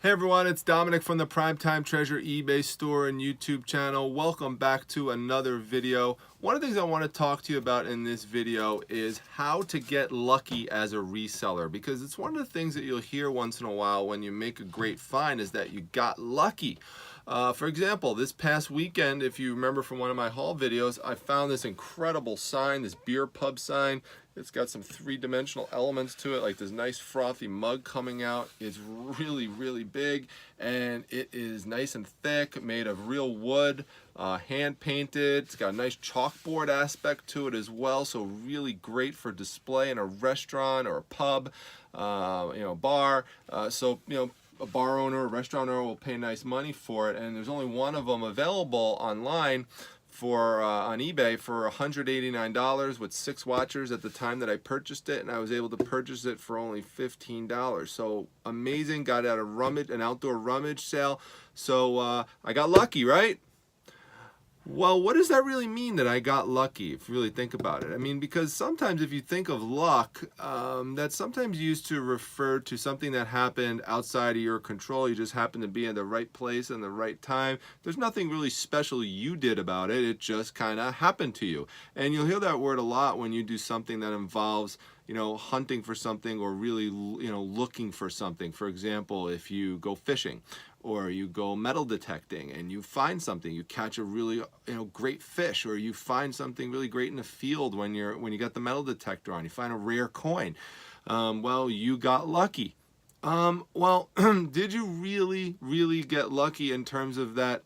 Hey everyone, it's Dominic from the Primetime Treasure eBay store and YouTube channel. Welcome back to another video. One of the things I want to talk to you about in this video is how to get lucky as a reseller, because it's one of the things that you'll hear once in a while when you make a great find is that you got lucky. For example, this past weekend, if you remember from one of my haul videos, I found this incredible sign, this beer pub sign. It's got some three-dimensional elements to it, like this nice frothy mug coming out. It's really, really big, and it is nice and thick, made of real wood, hand painted. It's got a nice chalkboard aspect to it as well, so really great for display in a restaurant or a pub, bar. A bar owner, a restaurant owner will pay nice money for it, and there's only one of them available online for on eBay for $189 with 6 watchers at the time that I purchased it, and I was able to purchase it for only $15. So amazing. Got it at an outdoor rummage sale. So I got lucky, right? Well, what does that really mean that I got lucky, if you really think about it? I mean, because sometimes if you think of luck, that's sometimes used to refer to something that happened outside of your control. You just happened to be in the right place and the right time. There's nothing really special you did about it. It just kind of happened to you. And you'll hear that word a lot when you do something that involves hunting for something or really, looking for something. For example, if you go fishing or you go metal detecting and you find something, you catch a really, great fish, or you find something really great in the field when you got the metal detector on, you find a rare coin. Well, you got lucky. Did you really get lucky in terms of that?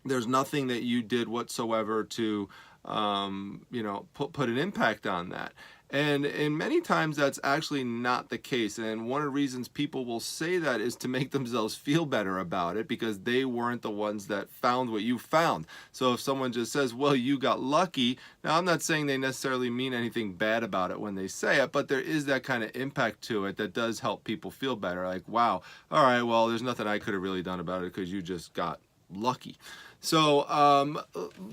There's nothing that you did whatsoever to, put an impact on that. And many times that's actually not the case. And one of the reasons people will say that is to make themselves feel better about it, because they weren't the ones that found what you found. So if someone just says, well, you got lucky, now I'm not saying they necessarily mean anything bad about it when they say it, but there is that kind of impact to it that does help people feel better. Like, wow, all right, well, there's nothing I could have really done about it because you just got lucky. So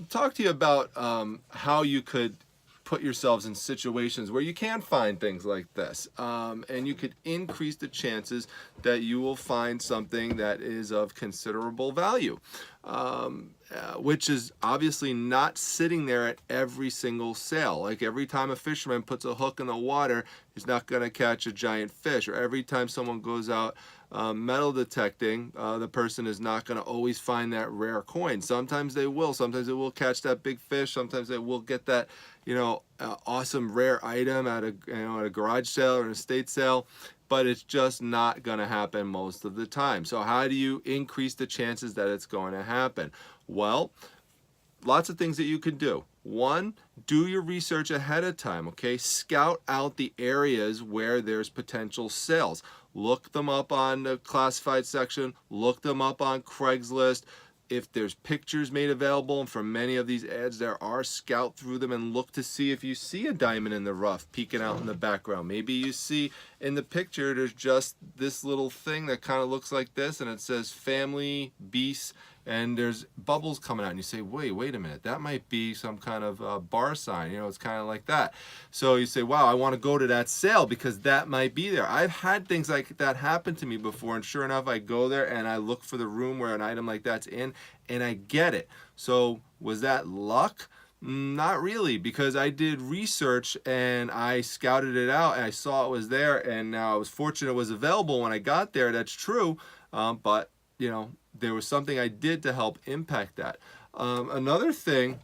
talk to you about how you could put yourselves in situations where you can find things like this, and you could increase the chances that you will find something that is of considerable value, which is obviously not sitting there at every single sale. Like every time a fisherman puts a hook in the water, he's not going to catch a giant fish, or every time someone goes out metal detecting, the person is not going to always find that rare coin. Sometimes they will. Sometimes they will catch that big fish. Sometimes they will get that, awesome rare item at a garage sale or an estate sale. But it's just not going to happen most of the time. So how do you increase the chances that it's going to happen? Well, lots of things that you can do. One, do your research ahead of time, okay? Scout out the areas where there's potential sales. Look them up on the classified section. Look them up on Craigslist. If there's pictures made available, and for many of these ads there are, scout through them and look to see if you see a diamond in the rough peeking out in the background. Maybe you see in the picture there's just this little thing that kind of looks like this, and it says family beast, and there's bubbles coming out, and you say, wait a minute, that might be some kind of bar sign. It's kind of like that. So you say, wow, I want to go to that sale because that might be there. I've had things like that happen to me before, and sure enough, I go there and I look for the room where an item like that's in, and I get it. So was that luck? Not really, because I did research and I scouted it out and I saw it was there, and now I was fortunate it was available when I got there. That's true, but there was something I did to help impact that. Another thing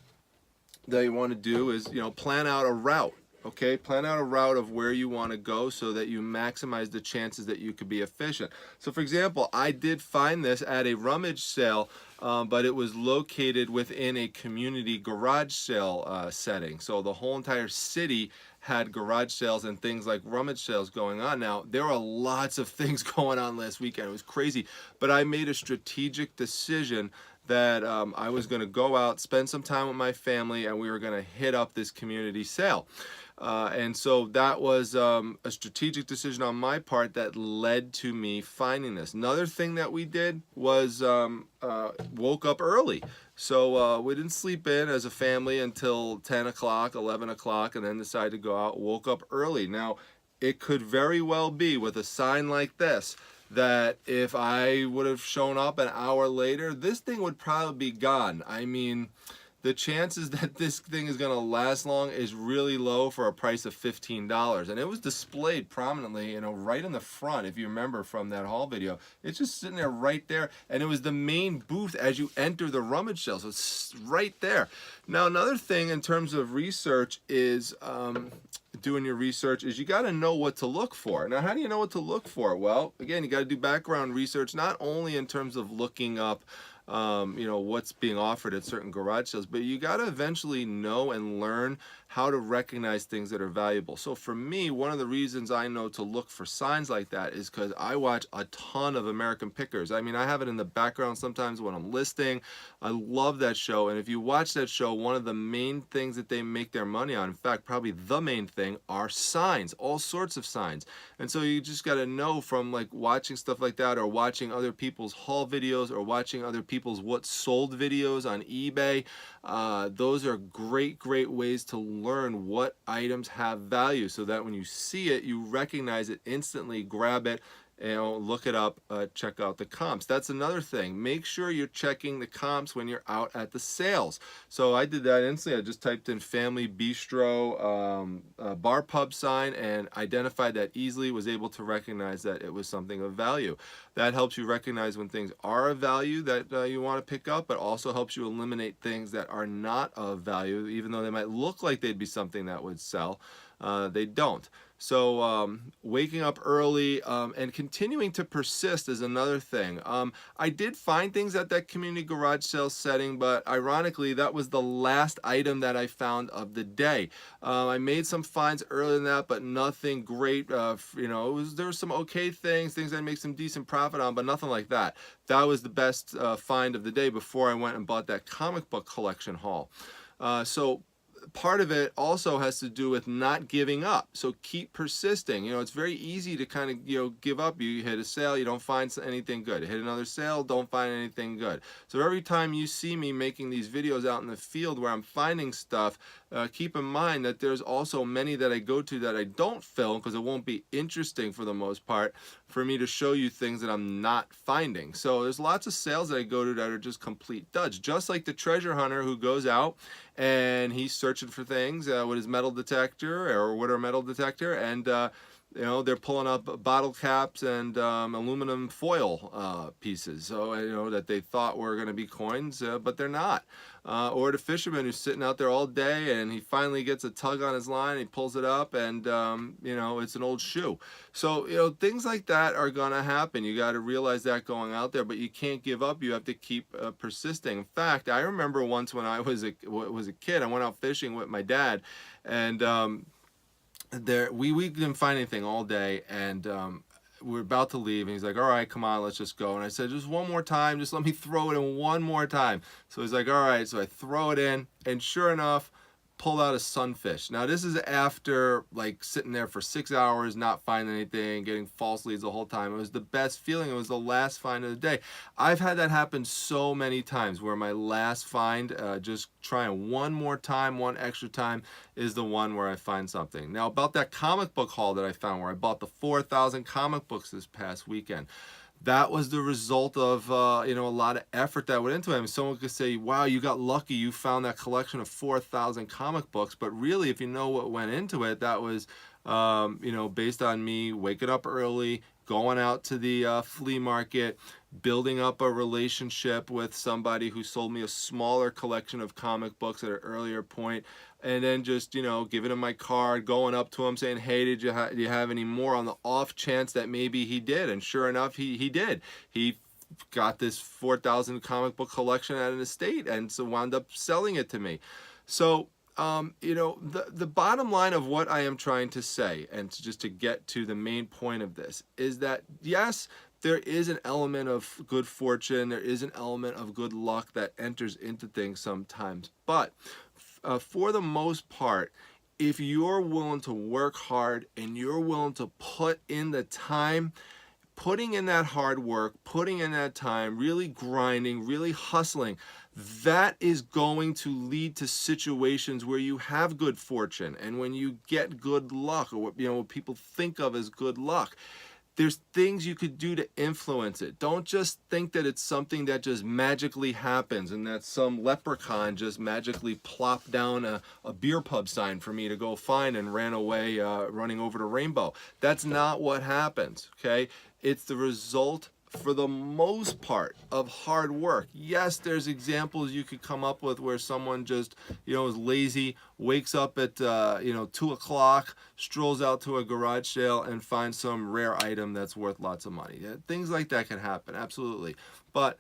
that you want to do is plan out a route. Okay, plan out a route of where you want to go so that you maximize the chances that you could be efficient. So for example, I did find this at a rummage sale, but it was located within a community garage sale setting. So the whole entire city had garage sales and things like rummage sales going on. Now, there are lots of things going on last weekend. It was crazy, but I made a strategic decision that I was going to go out, spend some time with my family, and we were going to hit up this community sale. And so that was a strategic decision on my part that led to me finding this. Another thing that we did was woke up early. So we didn't sleep in as a family until 10 o'clock, 11 o'clock, and then decided to go out. Woke up early. Now, it could very well be with a sign like this that if I would have shown up an hour later, this thing would probably be gone. I mean, the chances that this thing is going to last long is really low for a price of $15. And it was displayed prominently, you know, right in the front, if you remember from that haul video. It's just sitting there right there. And it was the main booth as you enter the rummage sale. So it's right there. Now, another thing in terms of research is doing your research is you got to know what to look for. Now, how do you know what to look for? Well, again, you got to do background research, not only in terms of looking up you know, what's being offered at certain garage sales, but you got to eventually know and learn how to recognize things that are valuable. So for me, one of the reasons I know to look for signs like that is because I watch a ton of American Pickers. I mean, I have it in the background sometimes when I'm listing. I love that show, and if you watch that show, one of the main things that they make their money on, in fact, probably the main thing, are signs, all sorts of signs. And so you just got to know from like watching stuff like that, or watching other people's haul videos, or watching other people's what sold videos on eBay. Those are great ways to learn what items have value, so that when you see it, you recognize it instantly, grab it, you know, look it up, check out the comps. That's another thing. Make sure you're checking the comps when you're out at the sales. So I did that instantly. I just typed in Family Bistro bar pub sign and identified that easily, was able to recognize that it was something of value. That helps you recognize when things are of value that you want to pick up, but also helps you eliminate things that are not of value, even though they might look like they'd be something that would sell. They don't. So waking up early and continuing to persist is another thing. I did find things at that community garage sale setting, but ironically, that was the last item that I found of the day. I made some finds earlier than that, but nothing great. You know, there were some okay things I'd make some decent profit on, but nothing like that. That was the best find of the day before I went and bought that comic book collection haul. So part of it also has to do with not giving up. So keep persisting. You know, it's very easy to kind of, you know, give up. You hit a sale, you don't find anything good. Hit another sale, don't find anything good. So every time you see me making these videos out in the field where I'm finding stuff, keep in mind that there's also many that I go to that I don't film, because it won't be interesting for the most part for me to show you things that I'm not finding. So there's lots of sales that I go to that are just complete duds. Just like the treasure hunter who goes out and he's searching for things with his metal detector or with her metal detector, and you know, they're pulling up bottle caps and aluminum foil pieces, so you know, that they thought were going to be coins, but they're not. Or the fisherman who's sitting out there all day and he finally gets a tug on his line, he pulls it up, and you know, it's an old shoe. So you know, things like that are going to happen. You got to realize that going out there, but you can't give up. You have to keep persisting. In fact, I remember once when I was a kid, I went out fishing with my dad, and we didn't find anything all day, and we're about to leave, and he's like, all right, come on, let's just go. And I said, just one more time, just let me throw it in one more time. So he's like, all right. So I throw it in, and sure enough, pulled out a sunfish. Now this is after like sitting there for 6 hours, not finding anything, getting false leads the whole time. It was the best feeling. It was the last find of the day. I've had that happen so many times, where my last find, just trying one more time, one extra time, is the one where I find something. Now about that comic book haul that I found, where I bought the 4,000 comic books this past weekend. That was the result of you know, a lot of effort that went into it. I mean, someone could say, wow, you got lucky, you found that collection of 4,000 comic books, but really, if you know what went into it, that was you know, based on me waking up early, going out to the flea market, building up a relationship with somebody who sold me a smaller collection of comic books at an earlier point, and then just, you know, giving him my card, going up to him saying, hey, do you have any more, on the off chance that maybe he did. And sure enough, he did. He got this 4,000 comic book collection at an estate, and so wound up selling it to me. So you know, the bottom line of what I am trying to say, and just to get to the main point of this, is that yes, there is an element of good fortune, there is an element of good luck that enters into things sometimes, but for the most part, if you're willing to work hard and you're willing to put in the time, putting in that hard work, putting in that time, really grinding, really hustling, that is going to lead to situations where you have good fortune. And when you get good luck, or what, you know, what people think of as good luck, there's things you could do to influence it. Don't just think that it's something that just magically happens and that some leprechaun just magically plopped down a beer pub sign for me to go find and ran away running over to Rainbow. That's not what happens, okay? It's the result, for the most part, of hard work. Yes, there's examples you could come up with where someone just, is lazy, wakes up at 2 o'clock, strolls out to a garage sale and finds some rare item that's worth lots of money. Yeah, things like that can happen, absolutely. But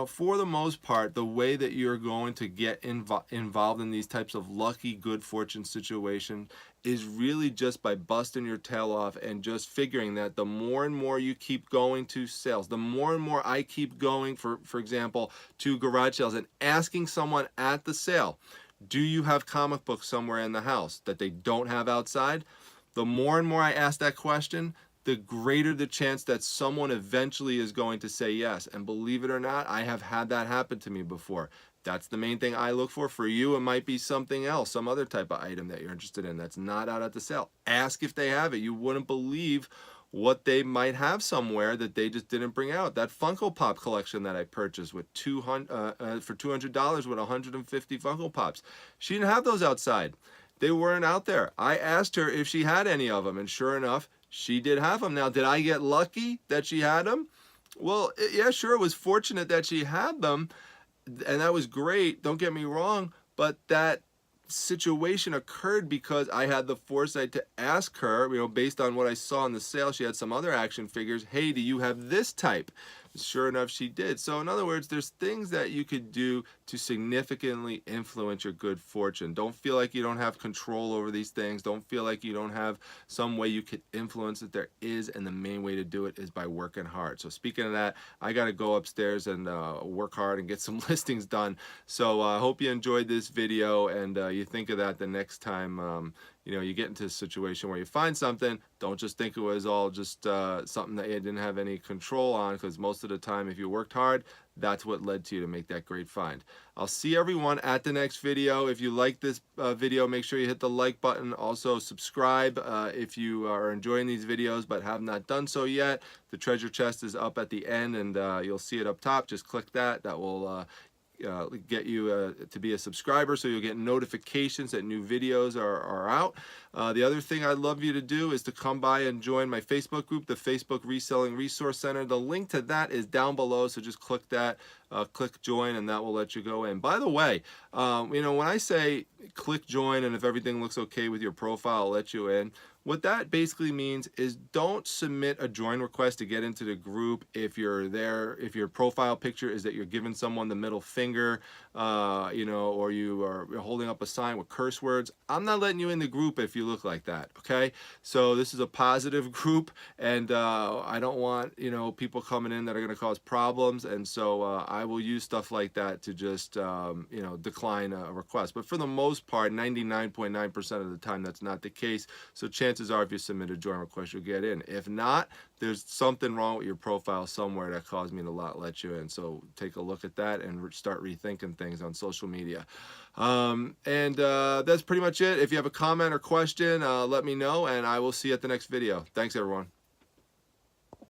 for the most part, the way that you're going to get involved in these types of lucky good fortune situations is really just by busting your tail off and just figuring that the more and more you keep going to sales, the more and more I keep going, for example, to garage sales and asking someone at the sale, do you have comic books somewhere in the house that they don't have outside? The more and more I ask that question, the greater the chance that someone eventually is going to say yes. And believe it or not, I have had that happen to me before. That's the main thing I look for. For you, it might be something else, some other type of item that you're interested in that's not out at the sale. Ask if they have it. You wouldn't believe what they might have somewhere that they just didn't bring out. That Funko Pop collection that I purchased with for $200 with 150 Funko Pops. She didn't have those outside. They weren't out there. I asked her if she had any of them, and sure enough, she did have them. Now, did I get lucky that she had them? Well, yeah, sure, it was fortunate that she had them, and that was great, don't get me wrong, but that situation occurred because I had the foresight to ask her, based on what I saw in the sale. She had some other action figures. Hey, do you have this type? Sure enough, she did. So in other words, there's things that you could do to significantly influence your good fortune. Don't feel like you don't have control over these things. Don't feel like you don't have some way you could influence it. There is, and the main way to do it is by working hard. So speaking of that, I got to go upstairs and work hard and get some listings done. So I hope you enjoyed this video, and you think of that the next time you get into a situation where you find something. Don't just think it was all just something that you didn't have any control on, because most of the time, if you worked hard, that's what led to you to make that great find. I'll see everyone at the next video. If you like this video, make sure you hit the like button. Also subscribe if you are enjoying these videos but have not done so yet. The treasure chest is up at the end, and you'll see it up top. Just click that. That will get you to be a subscriber, so you'll get notifications that new videos are out. The other thing I'd love you to do is to come by and join my Facebook group, the Facebook Reselling Resource Center. The link to that is down below, so just click that, click join, and that will let you go in. By the way, when I say click join and if everything looks okay with your profile, I'll let you in. What that basically means is don't submit a join request to get into the group if you're there, if your profile picture is that you're giving someone the middle finger, or you are holding up a sign with curse words. I'm not letting you in the group if you look like that, okay? So this is a positive group, and I don't want, people coming in that are gonna cause problems, and so I will use stuff like that to just, decline a request. But for the most part, 99.9% of the time, that's not the case. So chances are, if you submit a join request, you'll get in. If not, there's something wrong with your profile somewhere that caused me to not let you in. So take a look at that and start rethinking things on social media. That's pretty much it. If you have a comment or question, let me know, and I will see you at the next video. Thanks, everyone.